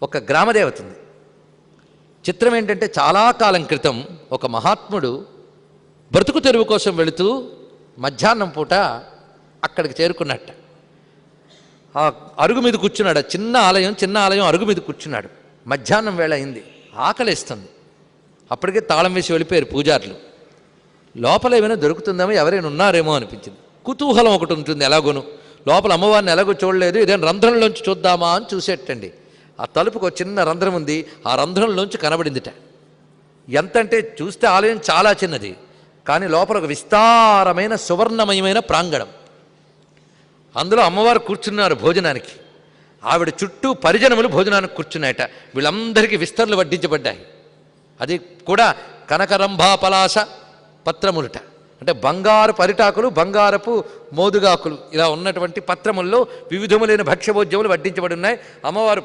ఒక గ్రామదేవత ఉంది. చిత్రం ఏంటంటే చాలా కాలం క్రితం ఒక మహాత్ముడు బ్రతుకు తెరువు కోసం వెళుతూ మధ్యాహ్నం పూట అక్కడికి చేరుకున్నట్ట. ఆ అరుగు మీద కూర్చున్నాడు. చిన్న ఆలయం అరుగు మీద కూర్చున్నాడు. మధ్యాహ్నం వేళ అయింది, ఆకలిస్తుంది. అప్పటికే తాళం వేసి వెళ్ళిపోయారు పూజారులు. లోపల ఏమైనా దొరుకుతుందేమో, ఎవరైనా ఉన్నారేమో అనిపించింది. కుతూహలం ఒకటి ఉంటుంది ఎలాగోను. లోపల అమ్మవారిని ఎలాగో చూడలేదు, ఏదైనా రంధ్రంలోంచి చూద్దామా అని చూసేటండి. ఆ తలుపుకు ఒక చిన్న రంధ్రం ఉంది. ఆ రంధ్రంలోంచి కనబడిందిట. ఎంత అంటే చూస్తే ఆలయం చాలా చిన్నది, కానీ లోపల ఒక విస్తారమైన సువర్ణమయమైన ప్రాంగణం. అందులో అమ్మవారు కూర్చున్నారు భోజనానికి. ఆవిడ చుట్టూ పరిజనములు భోజనానికి కూర్చున్నాయట. వీళ్ళందరికీ విస్తరలు వడ్డించబడ్డాయి. అది కూడా కనకరంభాపలాస పత్రములుట, అంటే బంగారు పరిటాకులు, బంగారపు మోదుగాకులు ఇలా ఉన్నటువంటి పత్రముల్లో వివిధములైన భక్ష్యభోజ్యములు వడ్డించబడి ఉన్నాయి. అమ్మవారు